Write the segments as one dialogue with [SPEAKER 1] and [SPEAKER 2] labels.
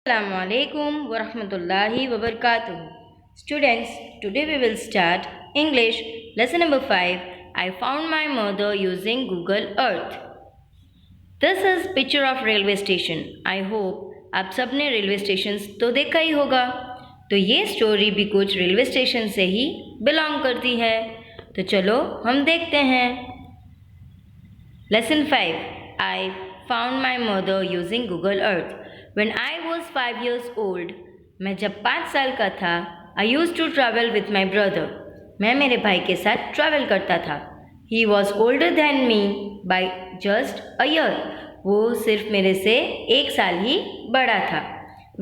[SPEAKER 1] Assalamu alaikum wa rahmatullahi wa barakatuh. Students, today we will start English lesson number 5. I found my mother using Google Earth. This is picture of railway station. I hope आप सबने railway station तो देखा ही होगा। तो ये story भी कुछ railway station से ही बिलोंग करती है। तो चलो हम देखते हैं। Lesson 5. I found my mother using Google Earth. When I was 5 years old, मैं जब 5 साल का था, I used to travel with my brother. मैं मेरे भाई के साथ ट्रैवल करता था. He was older than me by just a year. वो सिर्फ मेरे से 1 साल ही बड़ा था.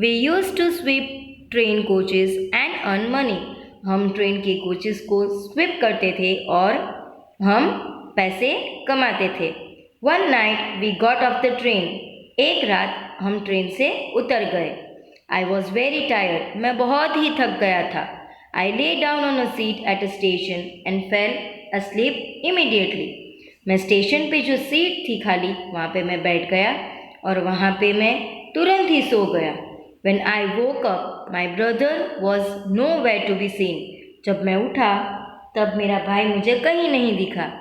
[SPEAKER 1] We used to sweep train coaches and earn money. हम ट्रेन के कोचेस को स्वीप करते थे और हम पैसे कमाते थे. One night we got off the train. एक रात हम ट्रेन से उतर गए. I was very tired. मैं बहुत ही थक गया था. I lay down on a seat at a station and fell asleep immediately. मैं स्टेशन पे जो सीट थी खाली वहाँ पे मैं बैठ गया और वहाँ पे मैं तुरंत ही सो गया. When I woke up, my brother was nowhere to be seen. जब मैं उठा तब मेरा भाई मुझे कहीं नहीं दिखा.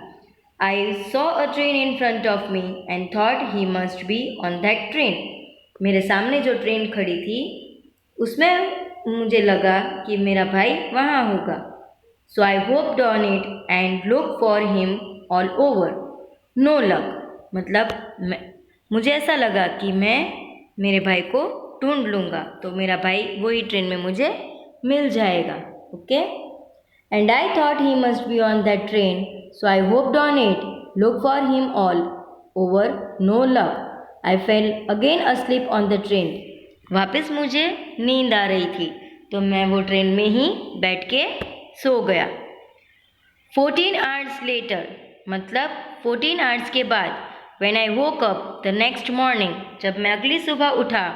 [SPEAKER 1] I saw a train in front of me and thought he must be on that train. मेरे सामने जो ट्रेन खड़ी थी उसमें मुझे लगा कि मेरा भाई वहाँ होगा. So I hopped on it and looked for him all over. No luck. मतलब मुझे ऐसा लगा कि मैं मेरे भाई को ढूंढ लूँगा तो मेरा भाई वही ट्रेन में मुझे मिल जाएगा. Okay. And I thought he must be on that train, so I hopped on it, looked for him all over, no luck. I fell again asleep on the train. वापस मुझे नींद आ रही थी तो मैं वो ट्रेन में ही बैठ के सो गया. 14 hours later, मतलब 14 hours के बाद, when I woke up the next morning, जब मैं अगली सुबह उठा,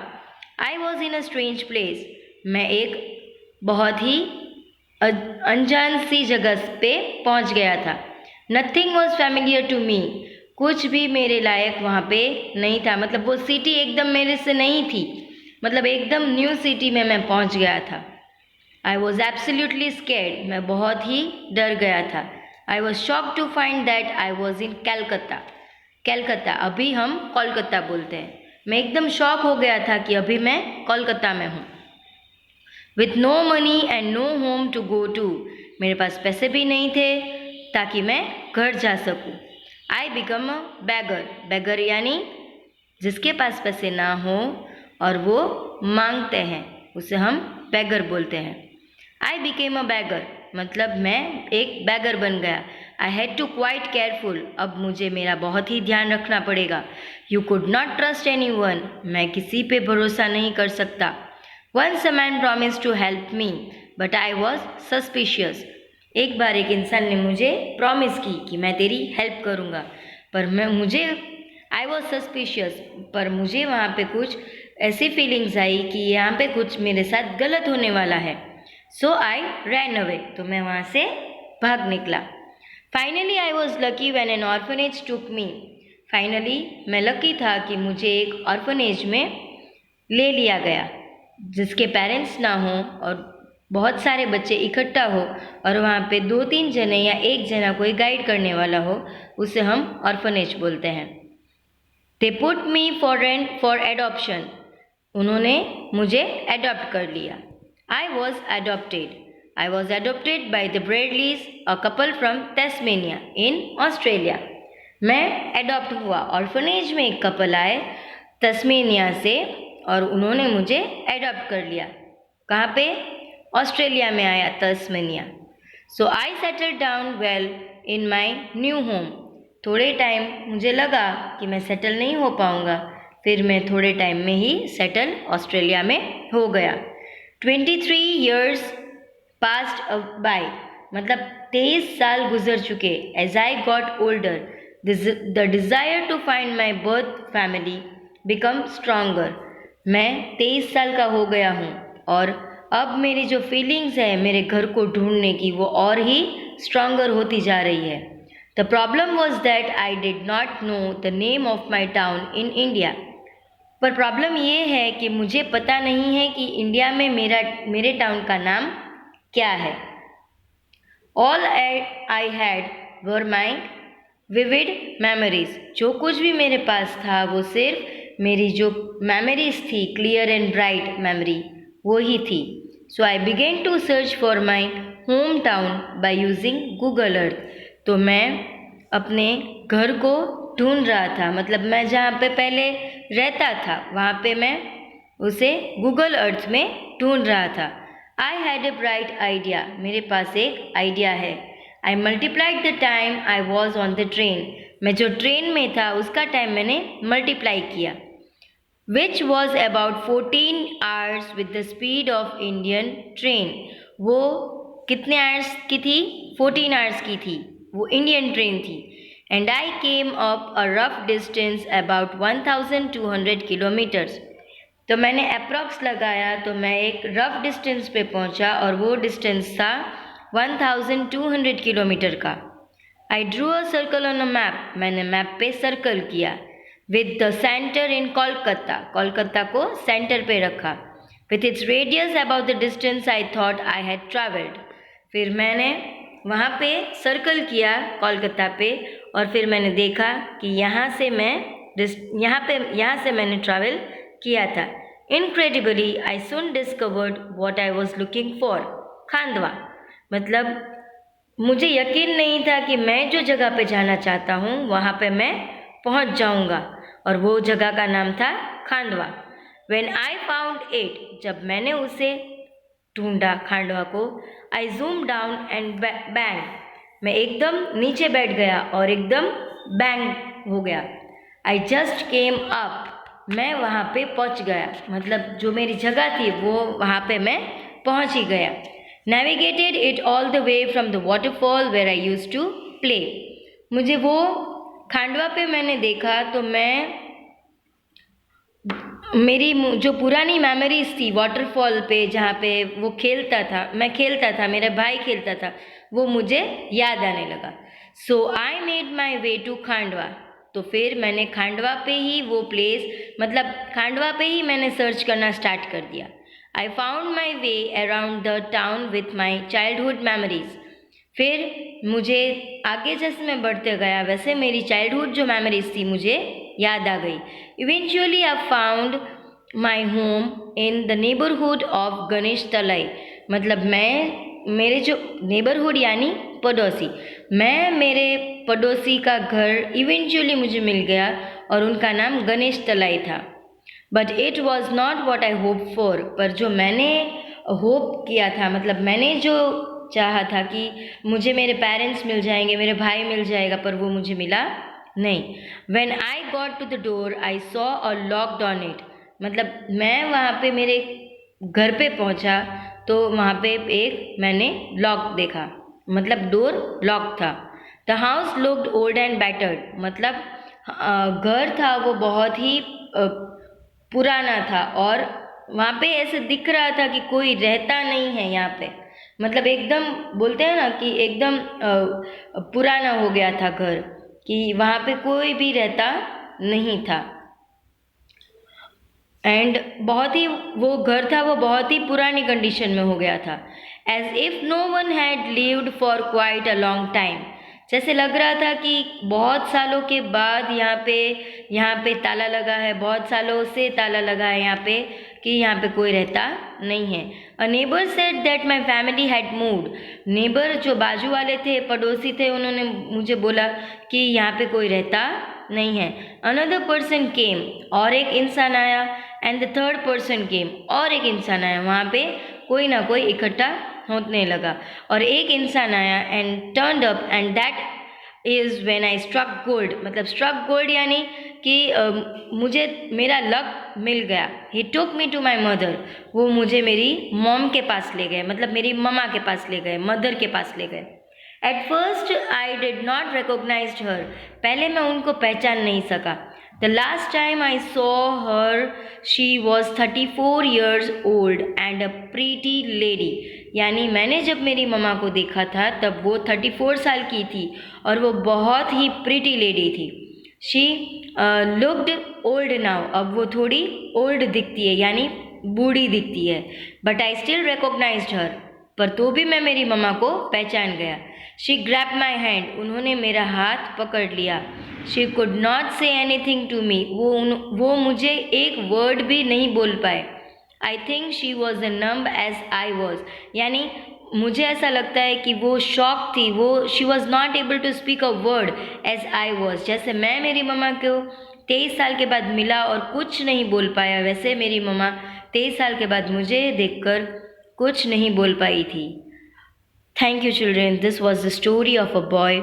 [SPEAKER 1] I was in a strange place. मैं एक बहुत ही अनजान सी जगह पे पहुंच गया था. Nothing was familiar to me. कुछ भी मेरे लायक वहाँ पे नहीं था. मतलब वो सिटी एकदम मेरे से नहीं थी. मतलब एकदम न्यू सिटी में मैं पहुँच गया था. I was absolutely scared. मैं बहुत ही डर गया था. I was shocked to find that I was in Calcutta. Calcutta अभी हम कोलकाता बोलते हैं. मैं एकदम शॉक हो गया था कि अभी मैं कोलकाता में हूँ. With no money and no home to go to. मेरे पास पैसे भी नहीं थे ताकि मैं घर जा सकूं. I become a beggar. beggar यानी जिसके पास पैसे ना हो और वो मांगते हैं उसे हम beggar बोलते हैं. I became a beggar मतलब मैं एक beggar बन गया. I had to quite careful. अब मुझे मेरा बहुत ही ध्यान रखना पड़ेगा. You could not trust anyone. मैं किसी पे भरोसा नहीं कर सकता. Once a man promised to help me, but I was suspicious. एक बार एक इंसान ने मुझे प्रॉमिस की कि मैं तेरी हेल्प करूँगा पर I was suspicious. पर मुझे वहाँ पे कुछ ऐसी फीलिंग्स आई कि यहाँ पे कुछ मेरे साथ गलत होने वाला है. So I ran away. तो मैं वहाँ से भाग निकला. Finally I was lucky when an orphanage took me. Finally मैं लकी था कि मुझे एक ऑर्फनेज में ले लिया गया जिसके पेरेंट्स ना हो और बहुत सारे बच्चे इकट्ठा हो और वहाँ पे 2-3 जने या एक जना कोई गाइड करने वाला हो उसे हम ऑर्फनेज बोलते हैं. They put me for adoption. उन्होंने मुझे एडॉप्ट कर लिया. I was adopted by the Brierleys, a couple from Tasmania in Australia. मैं एडॉप्ट हुआ. ऑर्फनेज में एक कपल आए तस्मेनिया से और उन्होंने मुझे एडॉप्ट कर लिया. कहाँ पे? ऑस्ट्रेलिया में आया Tasmania. So I settle down well in my new home. थोड़े टाइम मुझे लगा कि मैं सेटल नहीं हो पाऊँगा. फिर मैं थोड़े टाइम में ही सेटल ऑस्ट्रेलिया में हो गया. 23 years passed by. मतलब 23 साल गुजर चुके. As I got older the desire to find my birth family become stronger. मैं 23 साल का हो गया हूँ और अब मेरी जो फीलिंग्स है मेरे घर को ढूंढने की वो और ही स्ट्रॉन्गर होती जा रही है. The problem was that I did not know the name of my town in India. पर प्रॉब्लम ये है कि मुझे पता नहीं है कि इंडिया में मेरे टाउन का नाम क्या है। All I had were my vivid memories. जो कुछ भी मेरे पास था वो सिर्फ मेरी जो मेमोरीज थी, क्लियर एंड ब्राइट मेमोरी, वो ही थी। So I began to search for my home town by using Google Earth. तो मैं अपने घर को ढूंढ रहा था, मतलब मैं जहाँ पे पहले रहता था वहाँ पे मैं उसे गूगल अर्थ में ढूंढ रहा था। I had a bright idea. मेरे पास एक आइडिया है। आई multiplied the time I was on the train. मैं जो ट्रेन में था उसका टाइम मैंने मल्टीप्लाई किया, which was about 14 hours with the speed of Indian train. वो कितने आवर्स की थी? 14 आवर्स की थी, वो इंडियन ट्रेन थी। And I came up a rough distance about 1200 kilometres. तो मैंने अप्रॉक्स लगाया तो मैं एक रफ डिस्टेंस पे पहुंचा और वो डिस्टेंस था 1200 किलोमीटर का। I drew a circle on a map. मैंने मैप पे सर्कल किया। विद द सेंटर इन कोलकाता। कोलकाता को सेंटर पे रखा। With its radius about the distance I thought I had travelled. फिर मैंने वहाँ पे सर्कल किया कोलकाता पे और फिर मैंने देखा कि यहाँ से मैंने ट्रैवल किया था। Incredibly I soon discovered what I was looking for, Khandwa. मतलब मुझे यकीन नहीं था कि मैं जो जगह पे जाना चाहता हूँ वहाँ पे मैं पहुँच जाऊँगा, और वो जगह का नाम था Khandwa. When I found it, जब मैंने उसे ढूंढा खांडवा को, I zoomed down and bang, मैं एकदम नीचे बैठ गया और एकदम बैंग हो गया। I just came up, मैं वहाँ पे पहुँच गया, मतलब जो मेरी जगह थी वो वहाँ पे मैं पहुँच ही गया। Navigated it all the way from the waterfall where I used to play। मुझे वो खांडवा पे मैंने देखा तो मेरी जो पुरानी मेमोरीज थी वाटरफॉल पे जहाँ पे वो खेलता था, मैं खेलता था, मेरा भाई खेलता था, वो मुझे याद आने लगा। So I made my way to Khandwa. तो फिर मैंने खांडवा पे ही वो प्लेस, मतलब खांडवा पे ही मैंने सर्च करना स्टार्ट कर दिया। आई found my way around the town with my childhood memories. फिर मुझे आगे जैसे मैं बढ़ते गया वैसे मेरी चाइल्डहुड जो मेमोरीज थी मुझे याद आ गई। Eventually I found my home in the neighbourhood of Ganesh Talai. मतलब मेरे जो नेबरहुड यानी पड़ोसी, मैं मेरे पड़ोसी का घर इवेंचुअली मुझे मिल गया और उनका नाम गणेश तलाई था। But it was not what I hope for. पर जो मैंने होप किया था, मतलब मैंने जो चाहा था कि मुझे मेरे पेरेंट्स मिल जाएंगे, मेरे भाई मिल जाएगा, पर वो मुझे मिला नहीं। When I got to the door, I saw a locked on it। मतलब मैं वहाँ पे मेरे घर पे पहुँचा तो वहाँ पे एक मैंने लॉक देखा, मतलब डोर लॉक था। The house looked old and battered। मतलब घर था वो बहुत ही पुराना था और वहाँ पे ऐसे दिख रहा था कि कोई रहता नहीं है यहाँ पे। मतलब एकदम बोलते हैं ना कि एकदम पुराना हो गया था घर, कि वहाँ पे कोई भी रहता नहीं था। एंड बहुत ही वो घर था वो बहुत ही पुरानी कंडीशन में हो गया था। As if no one had lived for quite a long time. जैसे लग रहा था कि बहुत सालों के बाद यहाँ पे ताला लगा है, बहुत सालों से ताला लगा है यहाँ पे, कि यहाँ पे कोई रहता नहीं है। A neighbour said that my family had moved. Neighbour जो बाजू वाले थे, पड़ोसी थे, उन्होंने मुझे बोला कि यहाँ पे कोई रहता नहीं है। अनदर पर्सन केम, और एक इंसान आया। And the third person came, और एक इंसान आया। वहाँ पे कोई ना कोई इकट्ठा होने लगा और एक इंसान आया and turned up and that is when I struck gold. मतलब स्ट्रक गोल्ड यानी कि मुझे मेरा लक मिल गया। He took me to my mother. वो मुझे मेरी मॉम के पास ले गए, मतलब मेरी मम्मा के पास ले गए, मदर के पास ले गए। At first I did not recognise her. पहले मैं उनको पहचान नहीं सका। The last time I saw her she was 34 years old and a pretty lady. यानी मैंने जब मेरी मम्मा को देखा था तब वो 34 साल की थी और वो बहुत ही प्रीटी लेडी थी। शी लुक्ड ओल्ड नाउ, अब वो थोड़ी ओल्ड दिखती है यानी बूढ़ी दिखती है। बट आई स्टिल रिकॉग्नाइज्ड हर, पर तो भी मैं मेरी मम्मा को पहचान गया। शी ग्रैब माई हैंड, उन्होंने मेरा हाथ पकड़ लिया। She could not say anything to me, वो मुझे एक वर्ड भी नहीं बोल पाए। I think she was a numb as I was, यानी मुझे ऐसा लगता है कि वो शॉक थी, वो she was not able to speak a word as I was. जैसे मैं मेरी मम्मा को 23 साल के बाद मिला और कुछ नहीं बोल पाया, वैसे मेरी मम्मा 23 साल के बाद मुझे देखकर कुछ नहीं बोल पाई थी। Thank you children, this was the story of a boy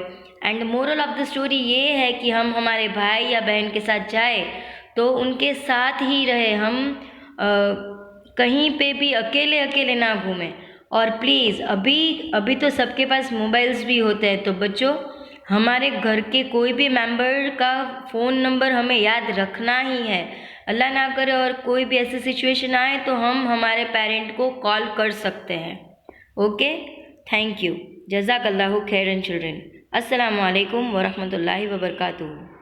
[SPEAKER 1] and moral of the story ये है कि हम हमारे भाई या बहन के साथ जाए तो उनके साथ ही रहे, हम कहीं पे भी अकेले अकेले ना घूमें। और प्लीज़ अभी तो सबके पास मोबाइल्स भी होते हैं, तो बच्चों हमारे घर के कोई भी मेंबर का फ़ोन नंबर हमें याद रखना ही है। अल्लाह ना करे और कोई भी ऐसी सिचुएशन आए तो हम हमारे पेरेंट को कॉल कर सकते हैं। ओके, थैंक यू, जज़ाकल्लाहु खैरन चिल्ड्रेन। अस्सलामु अलैकुम वरहमतुल्लाहि वबरकातुहू।